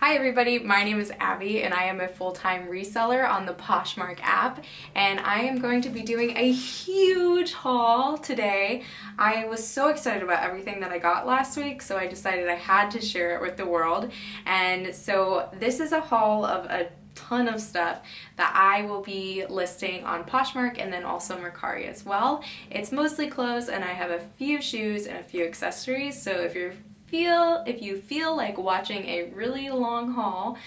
Hi everybody, my name is Abby and I am a full-time reseller on the Poshmark app, and I am going to be doing a huge haul today. I was so excited about everything that I got last week, so I decided I had to share it with the world. And so this is a haul of a ton of stuff that I will be listing on Poshmark and then also Mercari as well. It's mostly clothes and I have a few shoes and a few accessories, so if you feel like watching a really long haul,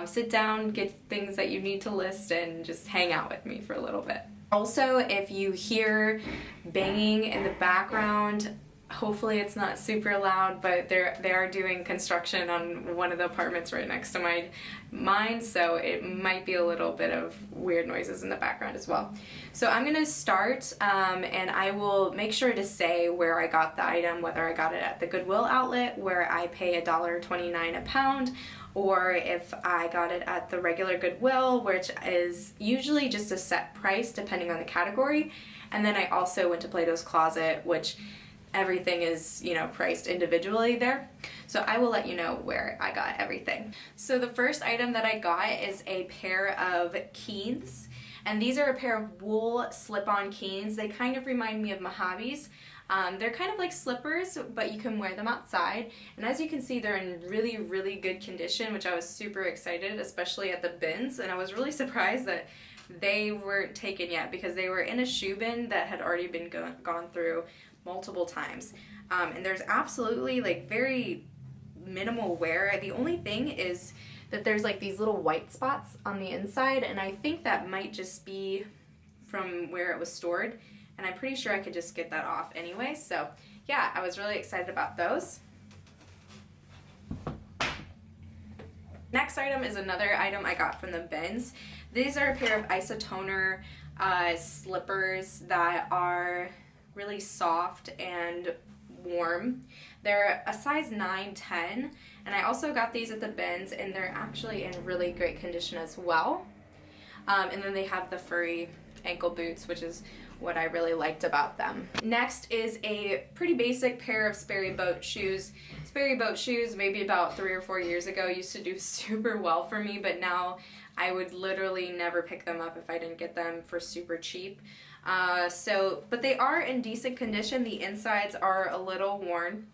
sit down, get things that you need to list, and just hang out with me for a little bit. Also, if you hear banging in the background, hopefully it's not super loud, but they are doing construction on one of the apartments right next to mine, so it might be a little bit of weird noises in the background as well. So I'm gonna start, and I will make sure to say where I got the item, whether I got it at the Goodwill outlet where I pay $1.29 a pound, or if I got it at the regular Goodwill, which is usually just a set price depending on the category. And then I also went to Plato's Closet, which everything is, priced individually there. So I will let you know where I got everything. So the first item that I got is a pair of Keens. And these are a pair of wool slip-on Keens. They kind of remind me of Mojave's. They're kind of like slippers, but you can wear them outside. And as you can see, they're in really, really good condition, which I was super excited, especially at the bins. And I was really surprised that they weren't taken yet because they were in a shoe bin that had already been gone through multiple times. And there's absolutely very minimal wear. The only thing is that there's these little white spots on the inside, and I think that might just be from where it was stored, and I'm pretty sure I could just get that off anyway. So yeah, I was really excited about those. Next item is another item I got from the bins. These are a pair of isotoner slippers that are really soft and warm. They're a size 9-10, and I also got these at the bins, and they're actually in really great condition as well. And then they have the furry ankle boots, which is what I really liked about them. Next is a pretty basic pair of Sperry boat shoes. Sperry boat shoes, maybe about 3 or 4 years ago, used to do super well for me, but now I would literally never pick them up if I didn't get them for super cheap. But they are in decent condition. The insides are a little worn,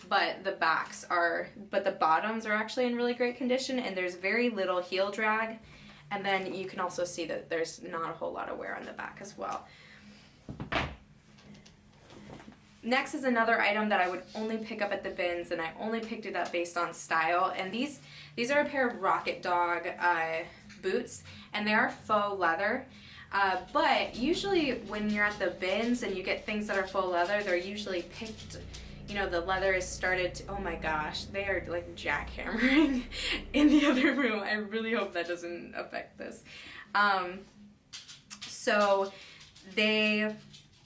but the bottoms are actually in really great condition, and there's very little heel drag. And then you can also see that there's not a whole lot of wear on the back as well. Next is another item that I would only pick up at the bins, and I only picked it up based on style. And these are a pair of Rocket Dog boots, and they are faux leather. But usually when you're at the bins and you get things that are faux leather, they're usually picked, the leather is started to, oh my gosh, they are jackhammering in the other room. I really hope that doesn't affect this. So they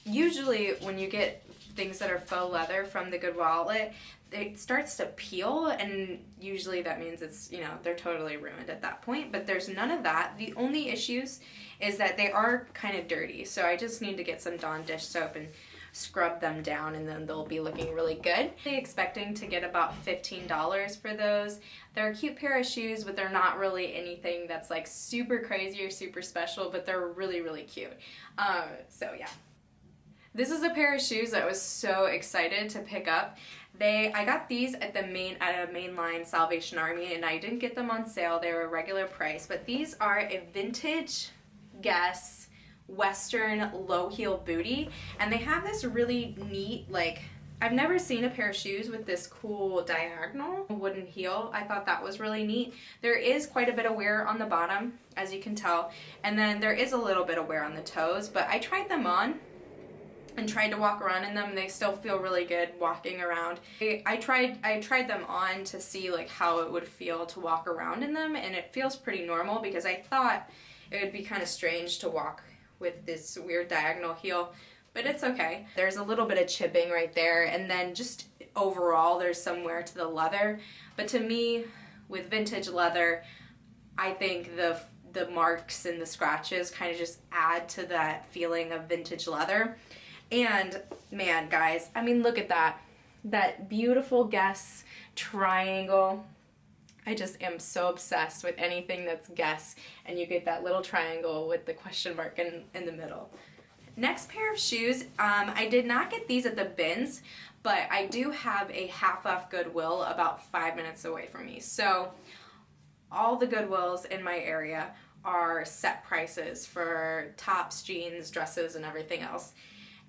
usually, when you get things that are faux leather from the Goodwill outlet, it starts to peel, and usually that means it's, they're totally ruined at that point, but there's none of that. The only issues is that they are kind of dirty, so I just need to get some Dawn dish soap and scrub them down, and then they'll be looking really good. I'm expecting to get about $15 for those. They're a cute pair of shoes, but they're not really anything that's super crazy or super special, but they're really, really cute. So yeah. This is a pair of shoes that I was so excited to pick up. I got these at a mainline Salvation Army, and I didn't get them on sale. They were a regular price, but these are a vintage Guess Western low heel booty, and they have this really neat, I've never seen a pair of shoes with this cool diagonal wooden heel. I thought that was really neat. There is quite a bit of wear on the bottom, as you can tell, and then there is a little bit of wear on the toes, but I tried them on and tried to walk around in them, and they still feel really good walking around. I tried them on to see how it would feel to walk around in them, and it feels pretty normal because I thought it would be kind of strange to walk with this weird diagonal heel, but it's okay. There's a little bit of chipping right there, and then just overall there's some wear to the leather, but to me, with vintage leather, I think the marks and the scratches kind of just add to that feeling of vintage leather. And man, guys, I mean, look at that beautiful Guess triangle. I just am so obsessed with anything that's guess, and you get that little triangle with the question mark in the middle. Next pair of shoes, I did not get these at the bins, but I do have a half off Goodwill about 5 minutes away from me. So all the Goodwills in my area are set prices for tops, jeans, dresses, and everything else.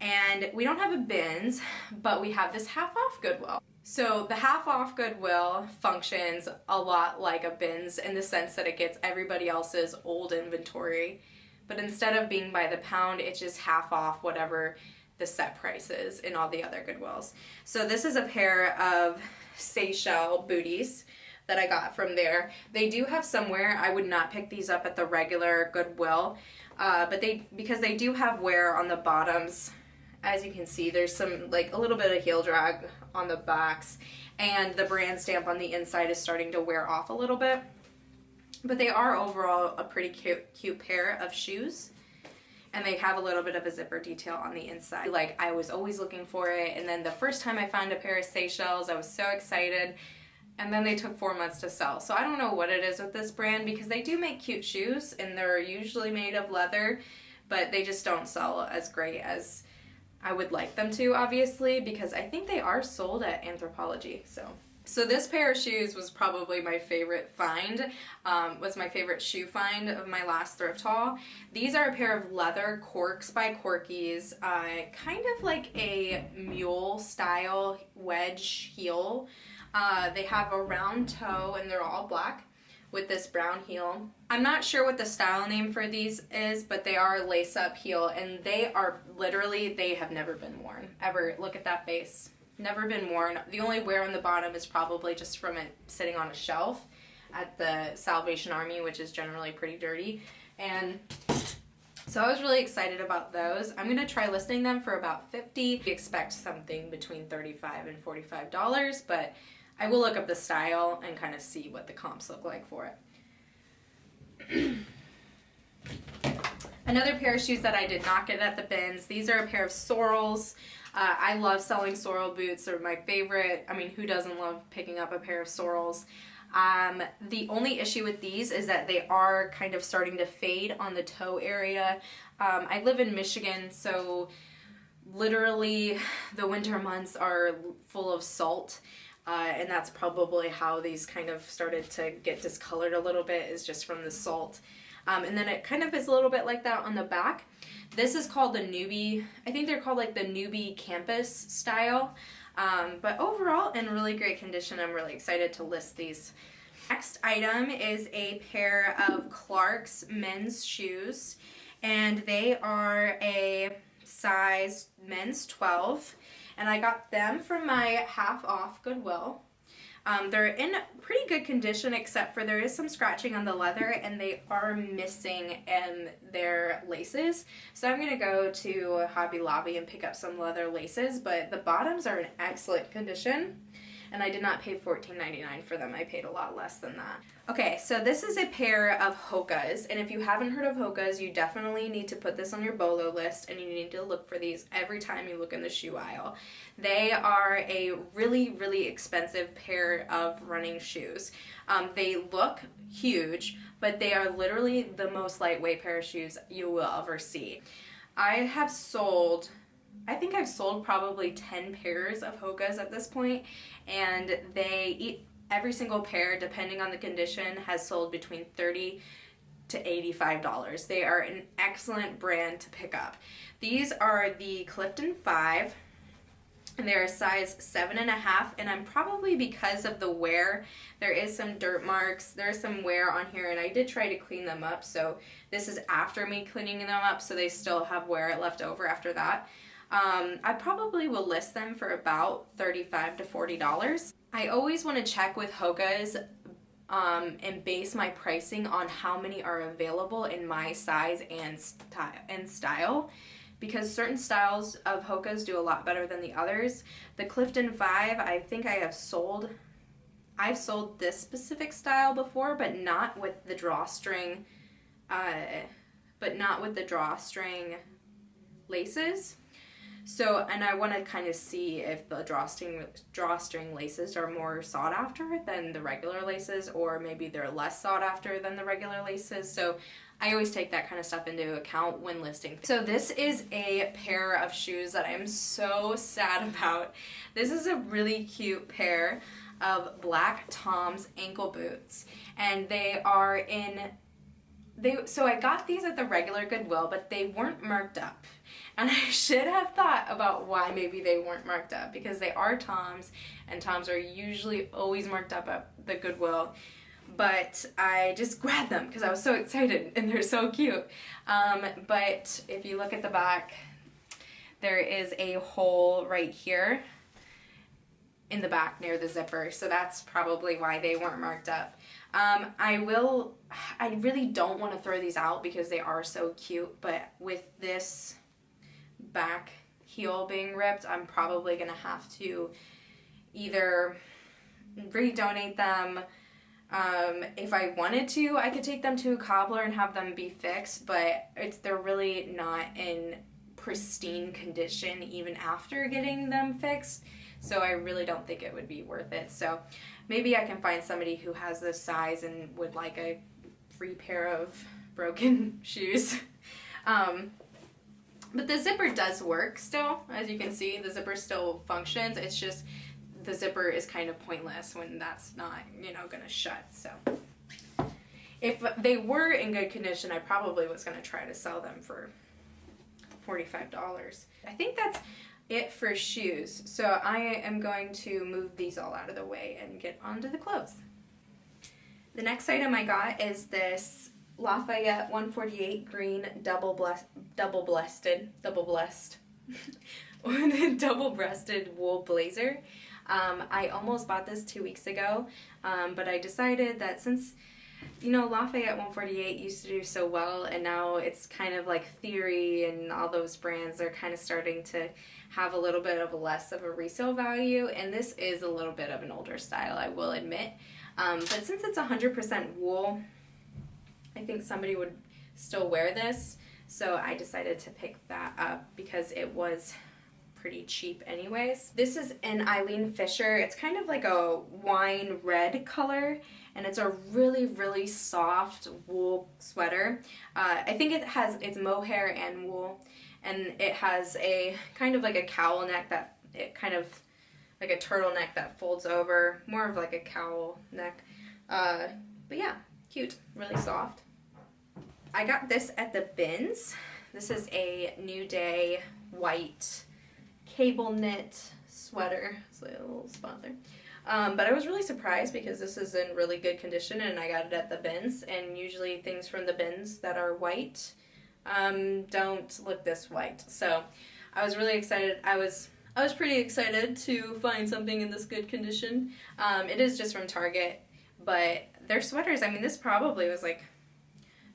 And we don't have a bins, but we have this half off Goodwill. So the half off Goodwill functions a lot like a bins in the sense that it gets everybody else's old inventory, but instead of being by the pound, it's just half off whatever the set price is in all the other Goodwills. So this is a pair of Seychelles booties that I got from there. They do have some wear. I would not pick these up at the regular Goodwill, but because they do have wear on the bottoms. As you can see, there's some, like, a little bit of heel drag on the backs, and the brand stamp on the inside is starting to wear off a little bit. But they are overall a pretty cute pair of shoes, and they have a little bit of a zipper detail on the inside. Like, I was always looking for it, and then the first time I found a pair of Seychelles, I was so excited, and then they took 4 months to sell. So I don't know what it is with this brand, because they do make cute shoes, and they're usually made of leather, but they just don't sell as great as I would like them to, obviously, because I think they are sold at Anthropologie. So this pair of shoes was probably my favorite find, was my favorite shoe find of my last thrift haul. These are a pair of leather Corks by Corky's, kind of like a mule style wedge heel. They have a round toe and they're all black with this brown heel. I'm not sure what the style name for these is, but they are lace up heel, and they are literally, they have never been worn, ever. Look at that base. Never been worn. The only wear on the bottom is probably just from it sitting on a shelf at the Salvation Army, which is generally pretty dirty. And so I was really excited about those. I'm gonna try listing them for about $50. We expect something between $35 and $45, but I will look up the style and kind of see what the comps look like for it. Another pair of shoes that I did not get at the bins. These are a pair of Sorels. I love selling Sorel boots. They're my favorite. I mean, who doesn't love picking up a pair of Sorels? The only issue with these is that they are kind of starting to fade on the toe area. I live in Michigan, so literally the winter months are full of salt. And that's probably how these kind of started to get discolored a little bit, is just from the salt. And then it kind of is a little bit like that on the back. This is called the Newbie. I think they're called like the Newbie Campus style. But overall, in really great condition. I'm really excited to list these. Next item is a pair of Clark's men's shoes. And they are a size men's 12. And I got them from my half off Goodwill. They're in pretty good condition, except for there is some scratching on the leather, and they are missing their laces. So I'm going to go to Hobby Lobby and pick up some leather laces, but the bottoms are in excellent condition. And I did not pay $14.99 for them. I paid a lot less than that. Okay, so this is a pair of Hoka's, and if you haven't heard of Hoka's, you definitely need to put this on your BOLO list, and you need to look for these every time you look in the shoe aisle. They are a really, really expensive pair of running shoes. They look huge, but they are literally the most lightweight pair of shoes you will ever see. I think I've sold probably 10 pairs of Hoka's at this point, and every single pair, depending on the condition, has sold between $30 to $85. They are an excellent brand to pick up. These are the Clifton 5, and they're a size 7.5, and I'm probably, because of the wear, there is some dirt marks, there's some wear on here, and I did try to clean them up, so this is after me cleaning them up, so they still have wear left over after that. I probably will list them for about $35 to $40. I always want to check with Hoka's and base my pricing on how many are available in my size and style, because certain styles of Hoka's do a lot better than the others. The Clifton 5, I think I've sold this specific style before, but not with the drawstring laces. So, and I want to kind of see if the drawstring laces are more sought after than the regular laces, or maybe they're less sought after than the regular laces. So I always take that kind of stuff into account when listing. So this is a pair of shoes that I'm so sad about. This is a really cute pair of black Tom's ankle boots, and they are in so I got these at the regular Goodwill, but they weren't marked up. And I should have thought about why maybe they weren't marked up, because they are Tom's, and Tom's are usually always marked up at the Goodwill. But I just grabbed them because I was so excited, and they're so cute. But if you look at the back, there is a hole right here in the back near the zipper, so that's probably why they weren't marked up. I really don't want to throw these out because they are so cute, but with this back heel being ripped, I'm probably going to have to either redonate them. If I wanted to, I could take them to a cobbler and have them be fixed, but they're really not in pristine condition even after getting them fixed. So I really don't think it would be worth it. So maybe I can find somebody who has this size and would like a free pair of broken shoes. But the zipper does work still. As you can see, the zipper still functions. It's just the zipper is kind of pointless when that's not, going to shut. So if they were in good condition, I probably was going to try to sell them for $45. I think that's it for shoes. So I am going to move these all out of the way and get onto the clothes. The next item I got is this Lafayette 148 green double-breasted wool blazer. I almost bought this 2 weeks ago, but I decided that since Lafayette 148 used to do so well, and now it's kind of like Theory and all those brands are kind of starting to have a little bit of less of a resale value, and this is a little bit of an older style, I will admit. But since it's 100% wool, I think somebody would still wear this, so I decided to pick that up because it was pretty cheap anyways. This is an Eileen Fisher. It's kind of like a wine red color, and it's a really, really soft wool sweater. I think it's mohair and wool, and it has a kind of like a cowl neck like a turtleneck that folds over, more of like a cowl neck. But yeah, cute, really soft. I got this at the bins. This is a New Day white cable knit sweater. It's like a little spot there. But I was really surprised because this is in really good condition and I got it at the bins, and usually things from the bins that are white don't look this white. So I was really excited. I was pretty excited to find something in this good condition. It is just from Target, but their sweaters, I mean, this probably was like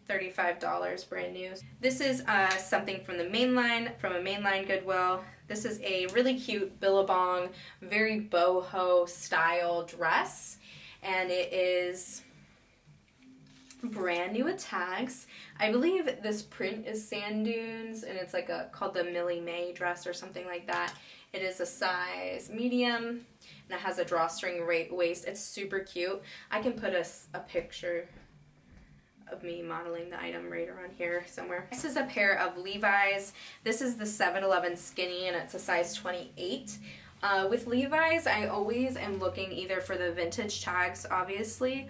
$35 brand new. This is something from a mainline Goodwill. This is a really cute Billabong, very boho style dress, and it is brand new with tags. I believe this print is sand dunes, and it's like called the Millie Mae dress or something like that. It is a size medium, and it has a drawstring waist. It's super cute. I can put a picture of me modeling the item right around here somewhere. This is a pair of Levi's. This is the 7-Eleven skinny, and it's a size 28. With Levi's, I always am looking either for the vintage tags, obviously,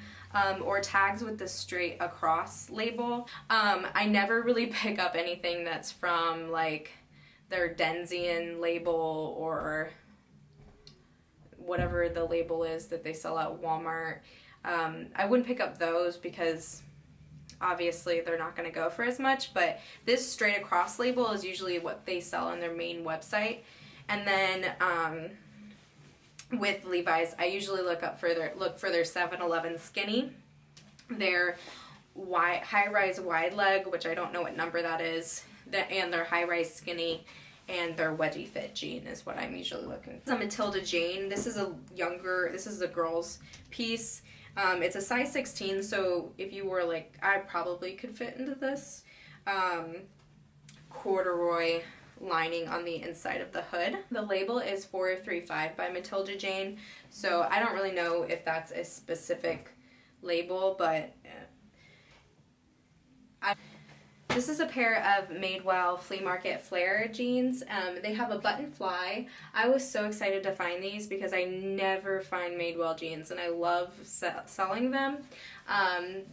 or tags with the straight across label. I never really pick up anything that's from like their Denzian label or whatever the label is that they sell at Walmart. I wouldn't pick up those because obviously they're not going to go for as much, but this straight across label is usually what they sell on their main website. And then with Levi's, I usually look for their 7-Eleven skinny, their high-rise wide leg, which I don't know what number that is, and their high-rise skinny, and their wedgie fit jean is what I'm usually looking for. This is a Matilda Jane. This is a girl's piece. It's a size 16, so if you were like, I probably could fit into this. Corduroy lining on the inside of the hood. The label is 435 by Matilda Jane, so I don't really know if that's a specific label, but this is a pair of Madewell Flea Market Flare jeans. They have a button fly. I was so excited to find these because I never find Madewell jeans and I love selling them.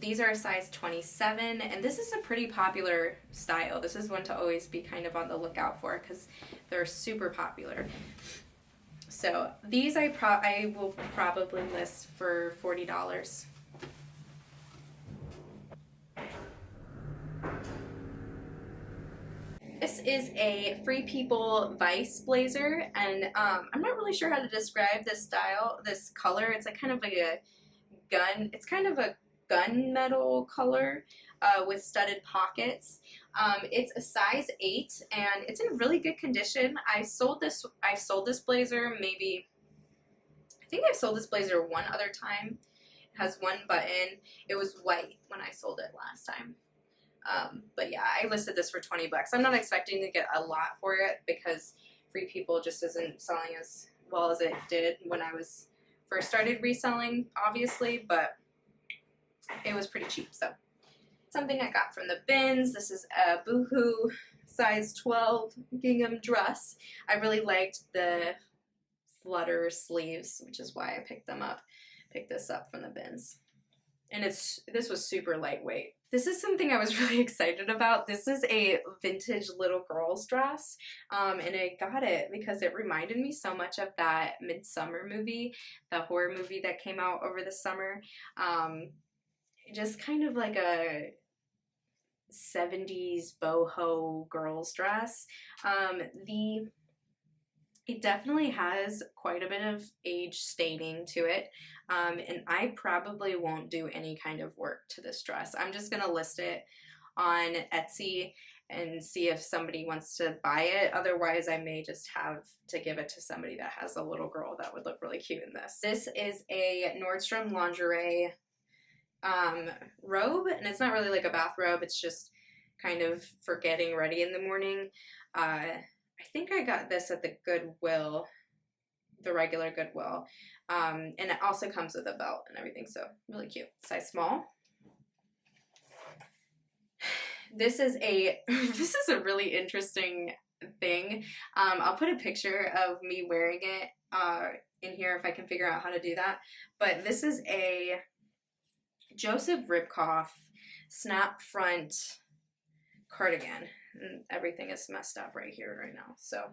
These are a size 27 and this is a pretty popular style. This is one to always be kind of on the lookout for because they're super popular. So these I will probably list for $40. This is a Free People Vice blazer, and I'm not really sure how to describe this style, this color. It's like kind of like a gunmetal color with studded pockets. It's a size 8 and it's in really good condition. I've sold this blazer maybe, I think I've sold this blazer one other time. It has one button. It was white when I sold it last time. But yeah, I listed this for 20 bucks. I'm not expecting to get a lot for it because Free People just isn't selling as well as it did when I first started reselling, obviously, but it was pretty cheap. So something I got from the bins. This is a Boohoo size 12 gingham dress. I really liked the flutter sleeves, which is why I picked this up from the bins. And this was super lightweight. This is something I was really excited about. This is a vintage little girl's dress, and I got it because it reminded me so much of that Midsummer movie, the horror movie that came out over the summer. Just kind of like a 70s boho girl's dress. It definitely has quite a bit of age staining to it, and I probably won't do any kind of work to this dress. I'm just going to list it on Etsy and see if somebody wants to buy it. Otherwise, I may just have to give it to somebody that has a little girl that would look really cute in this. This is a Nordstrom lingerie robe, and it's not really like a bathrobe. It's just kind of for getting ready in the morning. I think I got this at the Goodwill, the regular Goodwill, and it also comes with a belt and everything, so really cute. Size small. This is a really interesting thing. I'll put a picture of me wearing it in here if I can figure out how to do that. But this is a Joseph Ribkoff snap front cardigan. And everything is messed up right here right now. So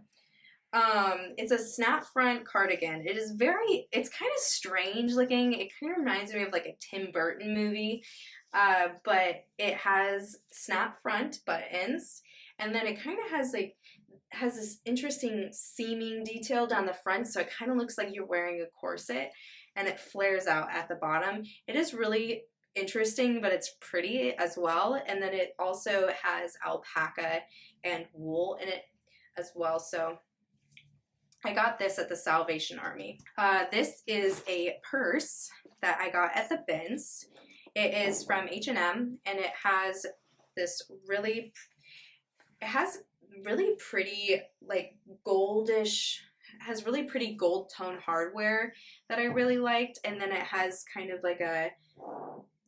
it's a snap front cardigan. It's kind of strange looking. It kind of reminds me of like a Tim Burton movie, but it has snap front buttons, and then it kind of has this interesting seaming detail down the front, so it kind of looks like you're wearing a corset, and it flares out at the bottom. It is really interesting, but it's pretty as well. And then it also has alpaca and wool in it as well. So I got this at the Salvation Army. This is a purse that I got at the bins. It is from H&M, and it has really pretty like goldish, has really pretty gold tone hardware that I really liked. And then it has kind of like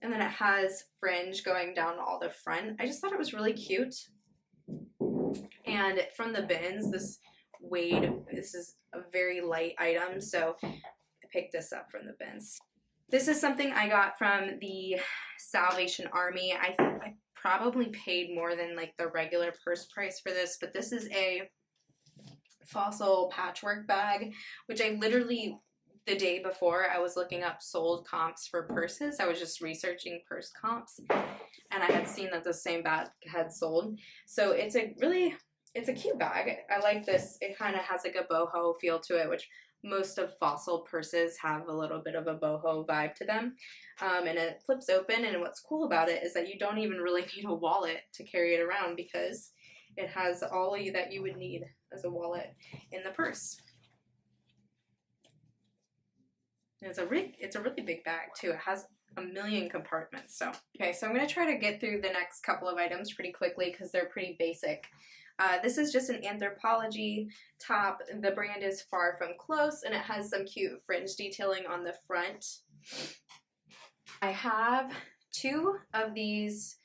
and then it has fringe going down all the front. I just thought it was really cute. And from the bins, this is a very light item, so I picked this up from the bins. This is something I got from the Salvation Army. I think I probably paid more than like the regular purse price for this, but this is a Fossil patchwork bag, which I literally, the day before, I was looking up sold comps for purses. I was just researching purse comps, and I had seen that the same bag had sold. So it's a cute bag. I like this. It kind of has like a boho feel to it, which most of Fossil purses have a little bit of a boho vibe to them. And it flips open, and what's cool about it is that you don't even really need a wallet to carry it around because it has all that you would need as a wallet in the purse. And it's a really big bag too. It has a million compartments. So I'm going to try to get through the next couple of items pretty quickly because they're pretty basic. This is just an Anthropologie top. The brand is Far From Close, and it has some cute fringe detailing on the front. I have two of these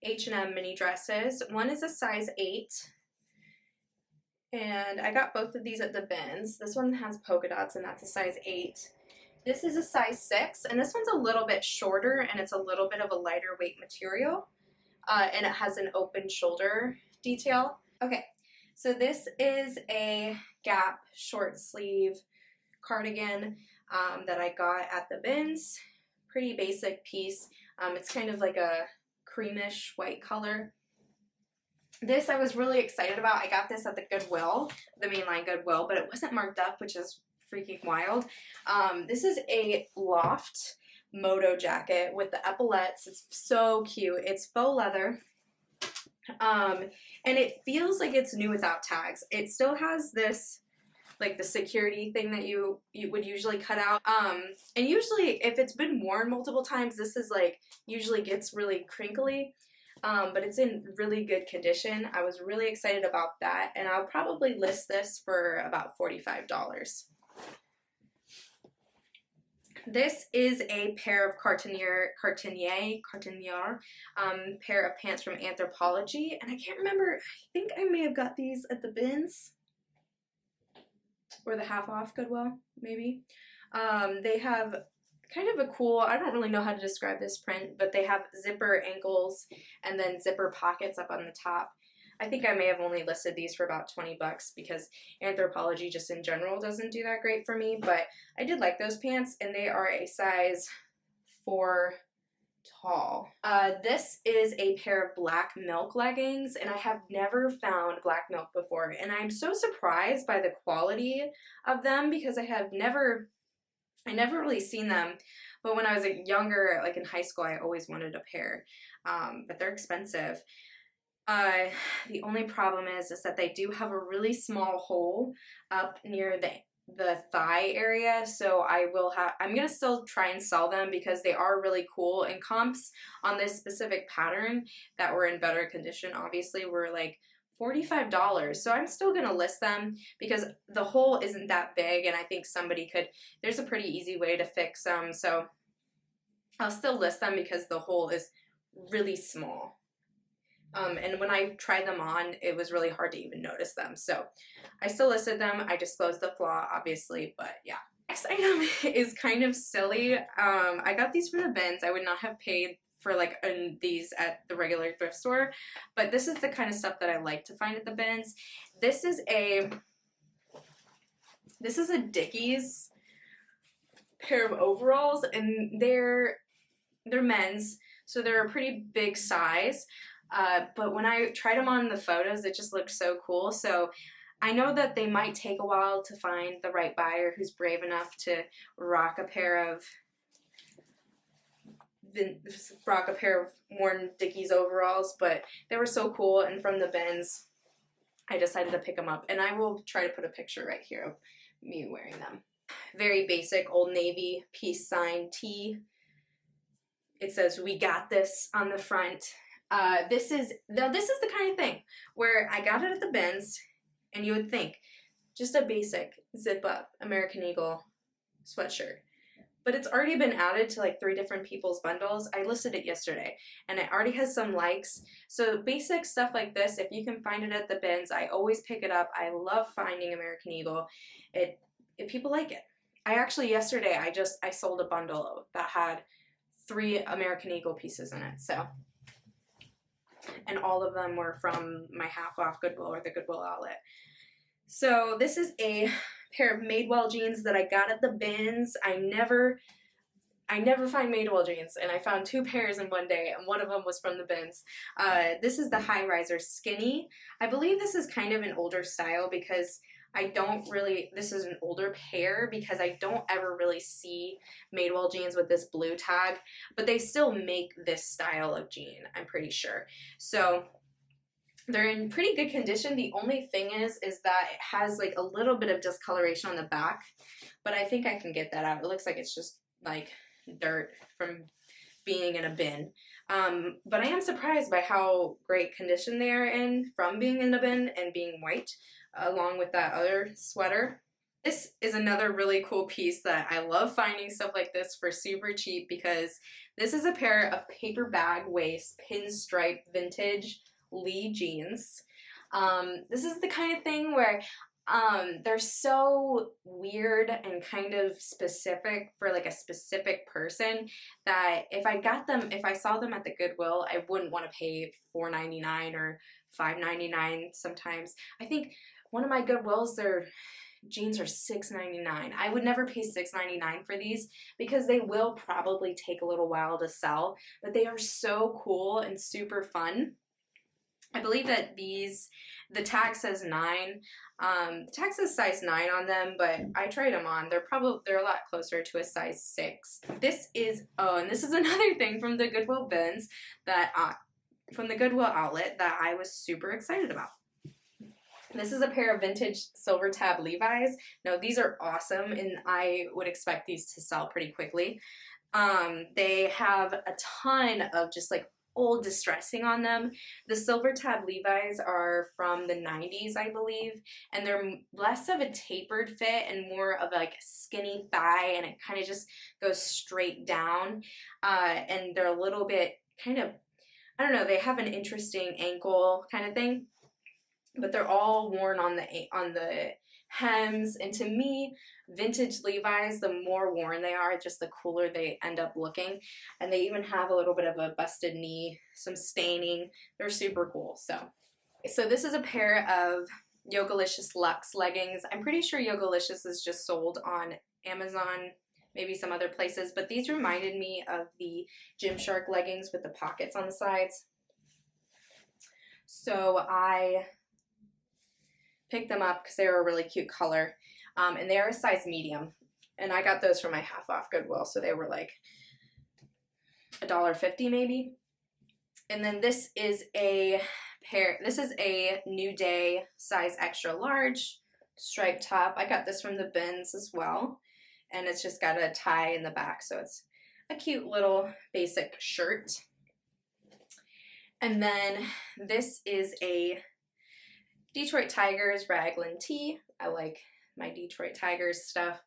H&M mini dresses. One is a size 8, and I got both of these at the bins. This one has polka dots, and that's a size 8. This is a size 6, and this one's a little bit shorter, and it's a little bit of a lighter weight material, and it has an open shoulder detail. Okay, so this is a Gap short sleeve cardigan that I got at the bins. Pretty basic piece. It's kind of like a creamish white color. This I was really excited about. I got this at the Goodwill, the mainline Goodwill, but it wasn't marked up, which is freaking wild. This is a Loft moto jacket with the epaulettes. It's so cute. It's faux leather. And it feels like it's new without tags. It still has this, like the security thing that you would usually cut out. And usually if it's been worn multiple times, this is like, usually gets really crinkly. But it's in really good condition. I was really excited about that, and I'll probably list this for about $45. This is a pair of Cartenier pair of pants from Anthropologie, and I can't remember, I think I may have got these at the bins, or the half off Goodwill, maybe. They have kind of a cool, I don't really know how to describe this print, but they have zipper ankles and then zipper pockets up on the top. I think I may have only listed these for about 20 bucks because Anthropologie just in general doesn't do that great for me, but I did like those pants, and they are a size 4 tall. This is a pair of black milk leggings, and I have never found black milk before, and I'm so surprised by the quality of them because I never really seen them, but when I was younger, like in high school, I always wanted a pair, but they're expensive. The only problem is that they do have a really small hole up near the thigh area, so I'm gonna still try and sell them because they are really cool, and comps on this specific pattern that were in better condition obviously were like $45, so I'm still gonna list them because the hole isn't that big, and I think there's a pretty easy way to fix them, so I'll still list them because the hole is really small. And when I tried them on, it was really hard to even notice them. So I still listed them. I disclosed the flaw, obviously, but yeah. Next item is kind of silly. I got these from the bins. I would not have paid for like these at the regular thrift store, but this is the kind of stuff that I like to find at the bins. This is a Dickies pair of overalls, and they're men's, so they're a pretty big size. But when I tried them on the photos, it just looked so cool. So I know that they might take a while to find the right buyer who's brave enough to rock a pair of worn Dickies overalls, but they were so cool, and from the bins, I decided to pick them up, and I will try to put a picture right here of me wearing them. Very basic Old Navy peace sign tee. It says "We got this" on the front. This is the kind of thing where I got it at the bins, and you would think just a basic zip up American Eagle sweatshirt, but it's already been added to like 3 different people's bundles. I listed it yesterday, and it already has some likes. So basic stuff like this, if you can find it at the bins, I always pick it up. I love finding American Eagle. People like it. Yesterday I sold a bundle that had 3 American Eagle pieces in it. So. And all of them were from my half off Goodwill or the Goodwill outlet. So this is a pair of Madewell jeans that I got at the bins. I never find Madewell jeans, and I found 2 pairs in one day, and one of them was from the bins. This is the High Riser Skinny. I believe this is kind of an older style because this is an older pair because I don't ever really see Madewell jeans with this blue tag, but they still make this style of jean, I'm pretty sure. So they're in pretty good condition. The only thing is that it has like a little bit of discoloration on the back, but I think I can get that out. It looks like it's just like dirt from being in a bin. But I am surprised by how great condition they are in from being in a bin and being white, along with that other sweater. This is another really cool piece that I love finding stuff like this for super cheap, because this is a pair of paper bag waist pinstripe vintage Lee jeans. This is the kind of thing where they're so weird and kind of specific for like a specific person that if I saw them at the Goodwill, I wouldn't want to pay $4.99 or $5.99 sometimes. I think one of my Goodwills, their jeans are $6.99. I would never pay $6.99 for these because they will probably take a little while to sell, but they are so cool and super fun. I believe that the tag says 9. The tag says size 9 on them, but I tried them on. They're a lot closer to a size 6. And this is another thing from the Goodwill bins from the Goodwill outlet that I was super excited about. This is a pair of vintage silver tab Levi's. Now these are awesome, and I would expect these to sell pretty quickly. They have a ton of just like old distressing on them. The silver tab Levi's are from the 90s, I believe, and they're less of a tapered fit and more of like a skinny thigh, and it kind of just goes straight down. And they're a little bit kind of, I don't know, they have an interesting ankle kind of thing, but they're all worn on the hems. And to me, vintage Levi's, the more worn they are, just the cooler they end up looking. And they even have a little bit of a busted knee, some staining. They're super cool. So this is a pair of Yogalicious Luxe leggings. I'm pretty sure Yogalicious is just sold on Amazon, maybe some other places, but these reminded me of the Gymshark leggings with the pockets on the sides. So I picked them up because they were a really cute color, and they are a size medium, and I got those from my half off Goodwill, so they were like $1.50 maybe. And then this is a New Day size extra large striped top. I got this from the bins as well, and it's just got a tie in the back, so it's a cute little basic shirt. And then this is a Detroit Tigers raglan tee. I like my Detroit Tigers stuff.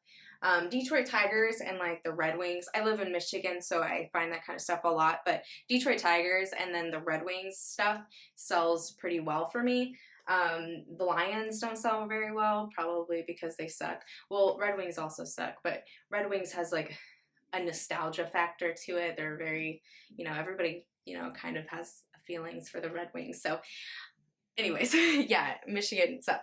Detroit Tigers and like the Red Wings. I live in Michigan, so I find that kind of stuff a lot, but Detroit Tigers and then the Red Wings stuff sells pretty well for me. The Lions don't sell very well, probably because they suck. Well, Red Wings also suck, but Red Wings has like a nostalgia factor to it. They're very, everybody, kind of has feelings for the Red Wings. So anyways, yeah, Michigan stuff.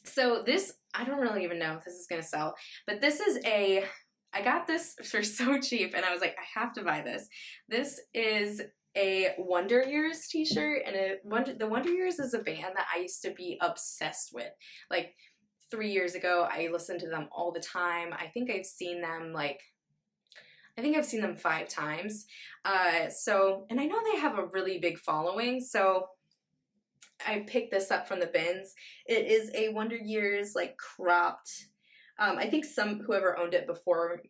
So this, I don't really even know if this is going to sell, but I got this for so cheap, and I was like, I have to buy this. This is a Wonder Years t-shirt, and the Wonder Years is a band that I used to be obsessed with. Like 3 years ago, I listened to them all the time. I think I've seen them 5 times. And I know they have a really big following, so I picked this up from the bins. It is a Wonder Years like cropped, I think whoever owned it before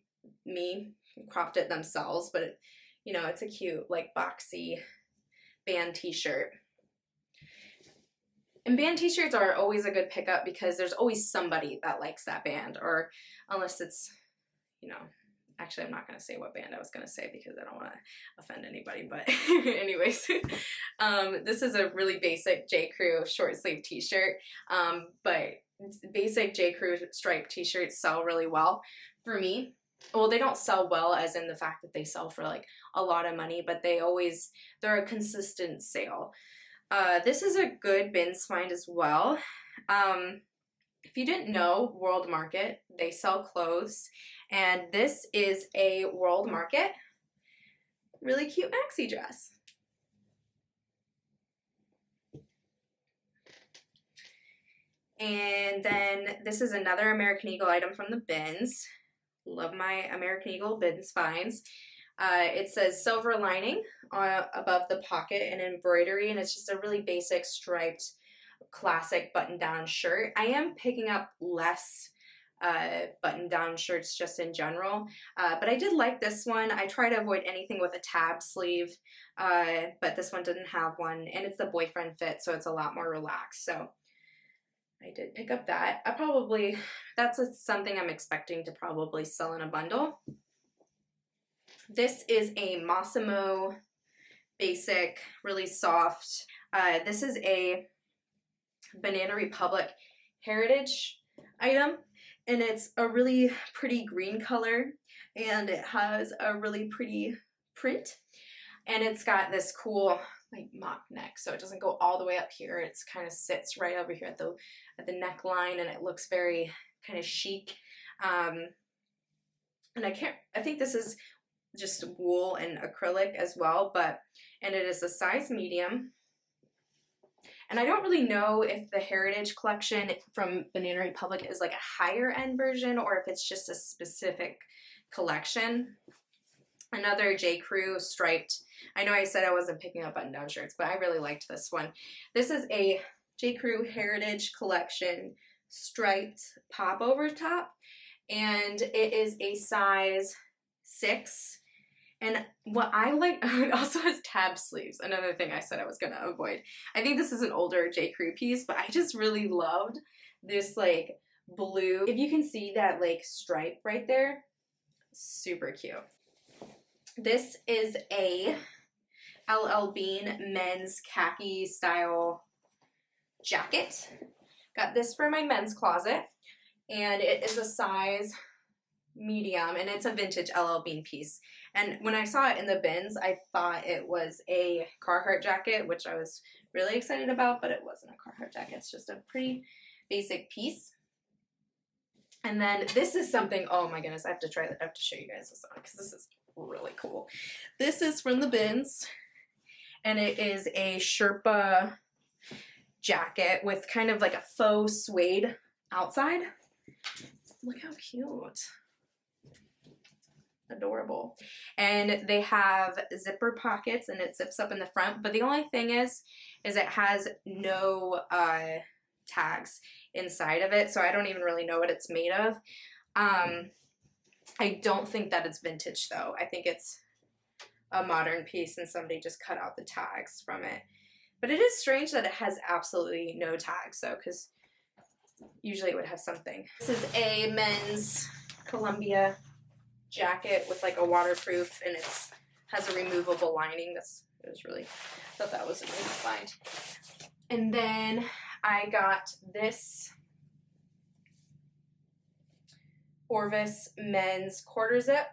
me cropped it themselves, but it's a cute like boxy band t-shirt. And band t-shirts are always a good pickup because there's always somebody that likes that band, or unless it's, actually, I'm not going to say what band I was going to say because I don't want to offend anybody, but anyways, this is a really basic J. Crew short sleeve t-shirt, but basic J. Crew striped t-shirts sell really well for me. Well, they don't sell well as in the fact that they sell for like a lot of money, but they're a consistent sale. This is a good bins find as well. If you didn't know, World Market, they sell clothes, and this is a World Market really cute maxi dress. And then this is another American Eagle item from the bins. Love my American Eagle bins finds. It says silver lining above the pocket and embroidery, and it's just a really basic striped classic button-down shirt. I am picking up less button-down shirts just in general. But I did like this one. I try to avoid anything with a tab sleeve, but this one didn't have one, and it's the boyfriend fit, so it's a lot more relaxed. So I did pick up that. That's something I'm expecting to probably sell in a bundle. This is a Massimo basic, really soft. This is a Banana Republic Heritage item, and it's a really pretty green color, and it has a really pretty print, and it's got this cool like mock neck, so it doesn't go all the way up here. It's kind of sits right over here at the neckline, and it looks very kind of chic. And I think this is just wool and acrylic as well, and it is a size medium. And I don't really know if the Heritage collection from Banana Republic is like a higher end version or if it's just a specific collection. Another J. Crew striped. I know I said I wasn't picking up button-down shirts, but I really liked this one. This is a J. Crew Heritage collection striped pop-over top, and it is a size 6. And what I like, it also has tab sleeves, another thing I said I was going to avoid. I think this is an older J. Crew piece, but I just really loved this like blue. If you can see that like stripe right there, super cute. This is a LL Bean men's khaki style jacket. Got this for my men's closet, and it is a size medium, and it's a vintage LL Bean piece. And when I saw it in the bins, I thought it was a Carhartt jacket, which I was really excited about, but it wasn't a Carhartt jacket. It's just a pretty basic piece. And then this is something, oh my goodness, I have to show you guys this on because this is really cool. This is from the bins, and it is a Sherpa jacket with kind of like a faux suede outside. Look how cute. Adorable. And they have zipper pockets, and it zips up in the front, but the only thing is it has no tags inside of it, so I don't even really know what it's made of. I don't think that it's vintage though. I think it's a modern piece and somebody just cut out the tags from it. But it is strange that it has absolutely no tags though, because usually it would have something. This is a men's Columbia jacket with like a waterproof, and it has a removable lining. Thought that was a nice find. And then I got this Orvis men's quarter zip.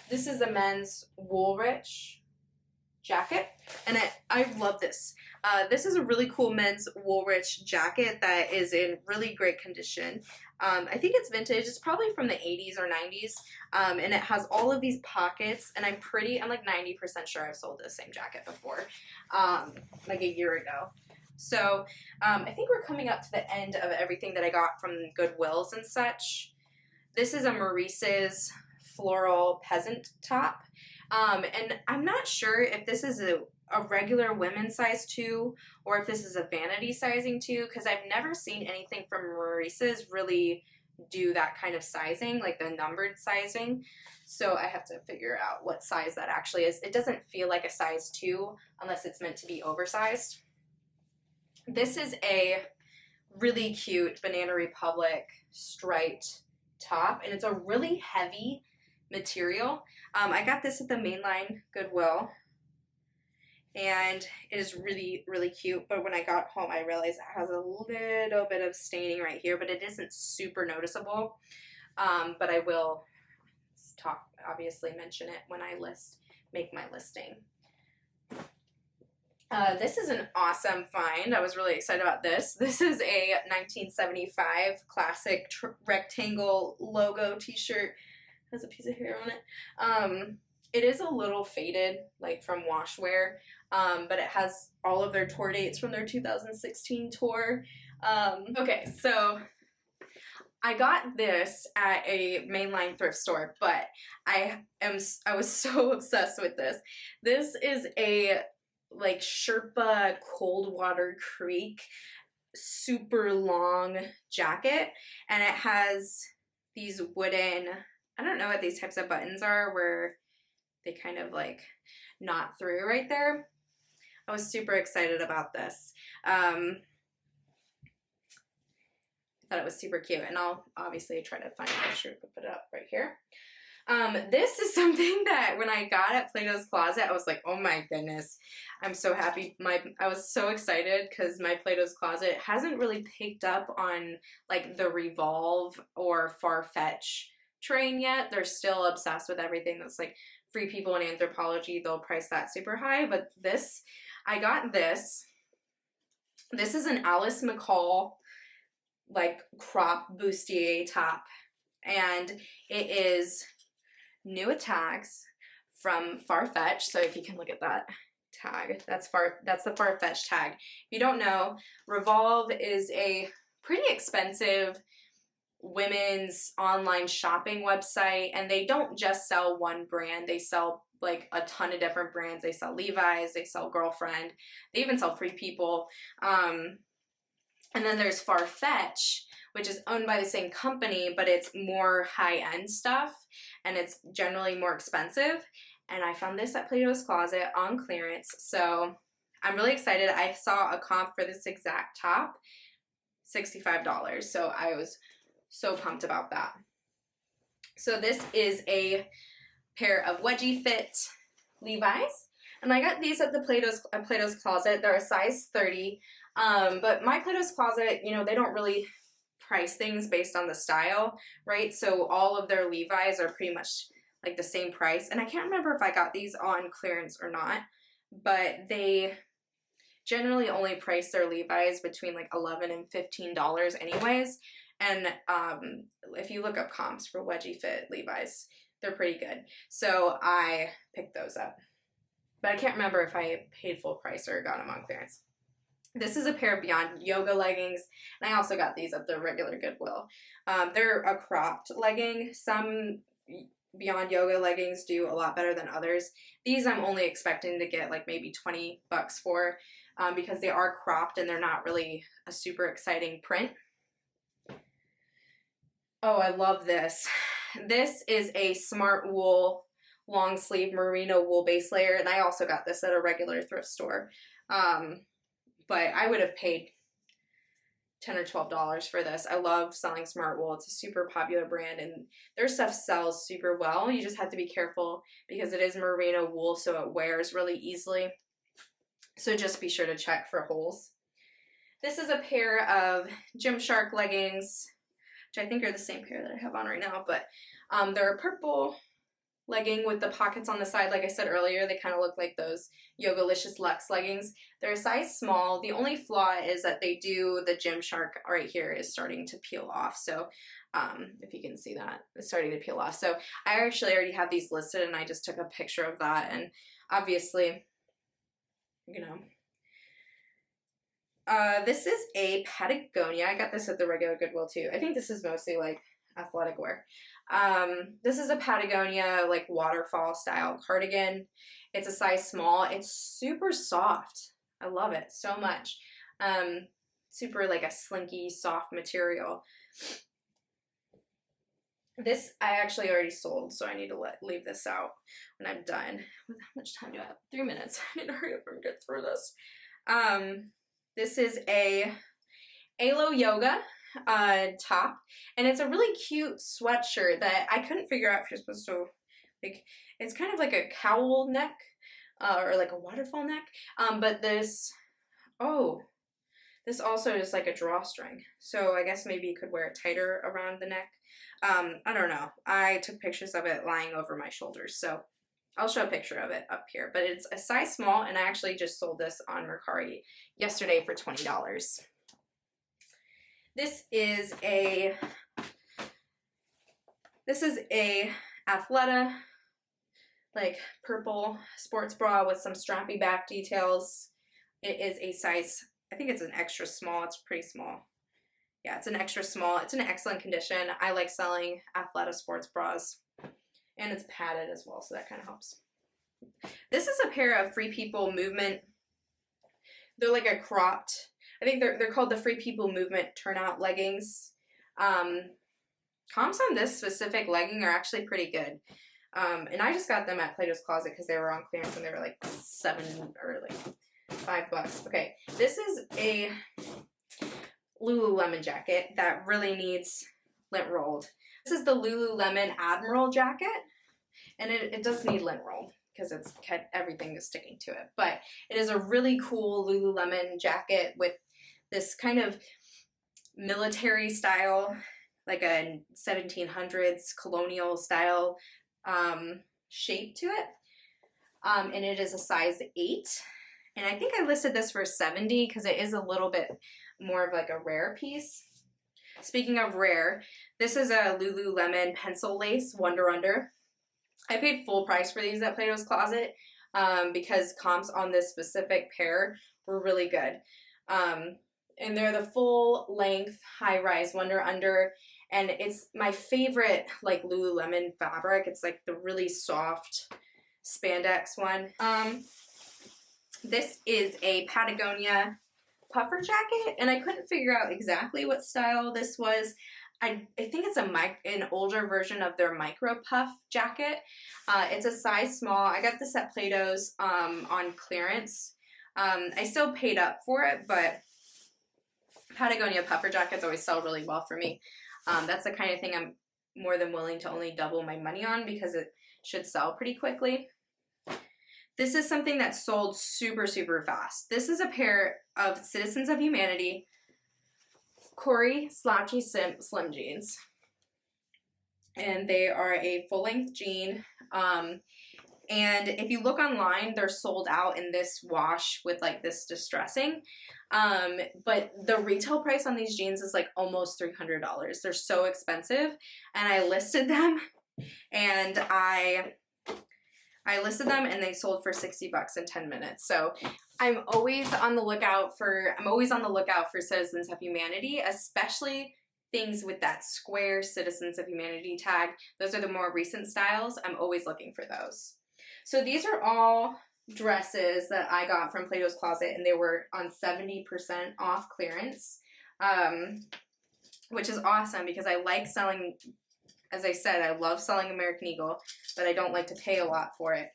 This is a men's Woolrich jacket, and I love this. This is a really cool men's Woolrich jacket that is in really great condition. I think it's vintage. It's probably from the 80s or 90s, and it has all of these pockets, and I'm like 90% sure I've sold this same jacket before, like a year ago. So I think we're coming up to the end of everything that I got from Goodwills and such. This is a Maurice's floral peasant top, and I'm not sure if this is a regular women's size 2 or if this is a vanity sizing 2, because I've never seen anything from Maurice's really do that kind of sizing, like the numbered sizing. So I have to figure out what size that actually is. It doesn't feel like a size 2 unless it's meant to be oversized. This is a really cute Banana Republic striped top, and it's a really heavy material. I got this at the mainline Goodwill, and it is really, really cute, but when I got home I realized it has a little bit of staining right here, but it isn't super noticeable. But I will obviously mention it when I make my listing. This is an awesome find. I was really excited about this. This is a 1975 classic rectangle logo t-shirt. Has a piece of hair on it. It is a little faded, like from wash wear, but it has all of their tour dates from their 2016 tour. Okay, so I got this at a mainline thrift store, but I was so obsessed with this. This is a like Sherpa Coldwater Creek super long jacket, and it has these wooden, I don't know what these types of buttons are, where they kind of like knot through right there. I was super excited about this. I thought it was super cute, and I'll obviously try to find a picture to put it up right here. This is something that when I got at Plato's Closet, I was like, oh my goodness, I'm so happy. I was so excited because my Plato's Closet hasn't really picked up on like the Revolve or Farfetch train yet. They're still obsessed with everything that's like Free People and Anthropology. They'll price that super high, but I got this. This is an Alice McCall like crop bustier top, and it is new at tags from Farfetch. So if you can look at that tag, that's the Farfetch tag. If you don't know, Revolve is a pretty expensive women's online shopping website, and they don't just sell one brand. They sell like a ton of different brands. They sell Levi's, they sell Girlfriend, they even sell Free People. And then there's Farfetch, which is owned by the same company, but it's more high-end stuff, and it's generally more expensive. And I found this at Plato's Closet on clearance, so I'm really excited. I saw a comp for this exact top, $65, so I was so pumped about that. So this is a pair of wedgie fit Levi's, and I got these at the Plato's Closet. They're a size 30. But my Plato's Closet, you know, they don't really price things based on the style, right? So all of their Levi's are pretty much like the same price. And I can't remember if I got these on clearance or not, but they generally only price their Levi's between like $11 and $15 anyways. And if you look up comps for wedgie fit Levi's, they're pretty good. So I picked those up. But I can't remember if I paid full price or got them on clearance. This is a pair of Beyond Yoga leggings, and I also got these at the regular Goodwill. They're a cropped legging. Some Beyond Yoga leggings do a lot better than others. These I'm only expecting to get like maybe $20 for, because they are cropped and they're not really a super exciting print. Oh, I love this. This is a Smart Wool long sleeve merino wool base layer, and I also got this at a regular thrift store. But I would have paid $10 or $12 for this. I love selling Smart Wool. It's a super popular brand, and their stuff sells super well. You just have to be careful because it is merino wool, so it wears really easily. So just be sure to check for holes. This is a pair of Gymshark leggings, which I think are the same pair that I have on right now, but they're a purple legging with the pockets on the side. Like I said earlier, they kind of look like those Yogalicious Luxe leggings. They're a size small. The only flaw is that the Gymshark right here is starting to peel off. So if you can see that, it's starting to peel off. So I actually already have these listed, and I just took a picture of that. And obviously, you know, this is a Patagonia. I got this at the regular Goodwill too. I think this is mostly like athletic wear. This is a Patagonia like waterfall style cardigan. It's a size small. It's super soft. I love it so much. Super like a slinky soft material. This I actually already sold, so I need to leave this out when I'm done. How much time do I have? 3 minutes. I need to hurry up and get through this. This is a Alo Yoga top, and it's a really cute sweatshirt that I couldn't figure out if you're supposed to, like, it's kind of like a cowl neck, or like a waterfall neck, but this also is like a drawstring, so I guess maybe you could wear it tighter around the neck. I don't know. I took pictures of it lying over my shoulders, so I'll show a picture of it up here, but it's a size small, and I actually just sold this on Mercari yesterday for $20. This is a Athleta, like purple sports bra with some strappy back details. It is a size, I think it's an extra small. It's pretty small. Yeah, it's an extra small. It's in excellent condition. I like selling Athleta sports bras, and it's padded as well, so that kind of helps. This is a pair of Free People Movement. They're like a cropped I think they're called the Free People Movement turnout leggings. Comps on this specific legging are actually pretty good. And I just got them at Plato's Closet because they were on clearance and they were like $7 or like $5. Okay, this is a Lululemon jacket that really needs lint rolled. This is the Lululemon Admiral jacket, and it does need lint rolled because everything is sticking to it. But it is a really cool Lululemon jacket with this kind of military style, like a 1700s colonial style shape to it. And it is a size 8. And I think I listed this for $70 because it is a little bit more of like a rare piece. Speaking of rare, this is a Lululemon pencil lace Wonder Under. I paid full price for these at Plato's Closet because comps on this specific pair were really good. And they're the full length high rise Wonder Under, and it's my favorite like Lululemon fabric. It's like the really soft spandex one. This is a Patagonia puffer jacket, and I couldn't figure out exactly what style this was. I think it's an older version of their micro puff jacket. It's a size small. I got this at Plato's on clearance. I still paid up for it, but Patagonia puffer jackets always sell really well for me. That's the kind of thing I'm more than willing to only double my money on because it should sell pretty quickly. This is something that sold super, super fast. This is a pair of Citizens of Humanity Corey slouchy slim jeans. And they are a full-length jean. And if you look online, they're sold out in this wash with like this distressing. But the retail price on these jeans is like almost $300. They're so expensive. And I listed them and I listed them and they sold for $60 in 10 minutes. So I'm always on the lookout for Citizens of Humanity, especially things with that square Citizens of Humanity tag. Those are the more recent styles. I'm always looking for those. So these are all dresses that I got from Plato's Closet, and they were on 70% off clearance, which is awesome because I like selling. As I said, I love selling American Eagle, but I don't like to pay a lot for it.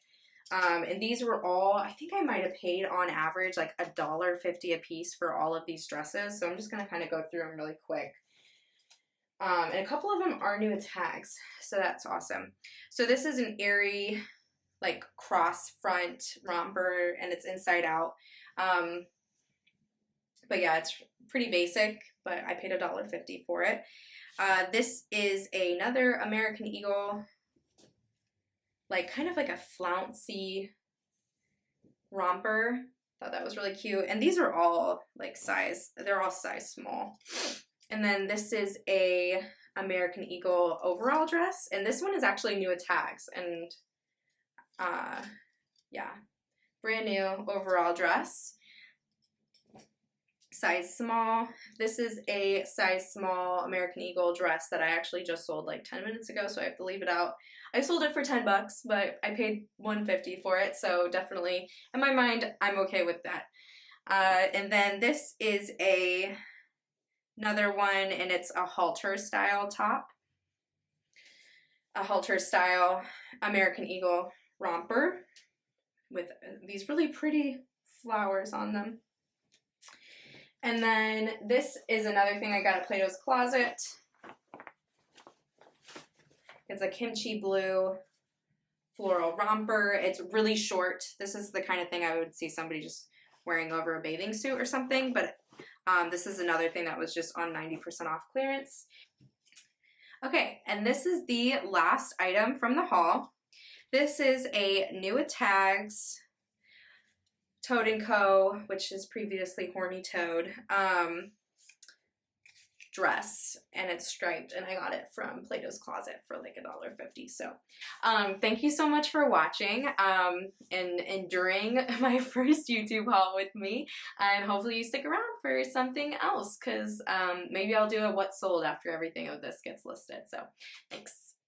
And these were all, I think I might have paid on average like $1.50 a piece for all of these dresses. So I'm just going to kind of go through them really quick. And a couple of them are new tags, so that's awesome. So this is an airy, like cross front romper, and it's inside out. But yeah, it's pretty basic, but I paid $1.50 for it. This is another American Eagle, like kind of like a flouncy romper. Thought that was really cute. And these are all like they're all size small. And then this is a American Eagle overall dress. And this one is actually new with tags. And yeah, brand new overall dress. Size small. This is a size small American Eagle dress that I actually just sold like 10 minutes ago, so I have to leave it out. I sold it for $10, but I paid $1.50 for it, so definitely, in my mind, I'm okay with that. And then this is another one, and it's a halter style top. A halter style American Eagle romper with these really pretty flowers on them. And then this is another thing I got at Plato's Closet. It's a kimchi blue floral romper. It's really short. This is the kind of thing I would see somebody just wearing over a bathing suit or something, but this is another thing that was just on 90% off clearance. Okay, and this is the last item from the haul. This is a new with tags Toad & Co., which is previously Horny Toad, dress, and it's striped, and I got it from Plato's Closet for like $1.50. So thank you so much for watching and enduring my first YouTube haul with me, and hopefully you stick around for something else, because maybe I'll do a what sold after everything of this gets listed. So thanks.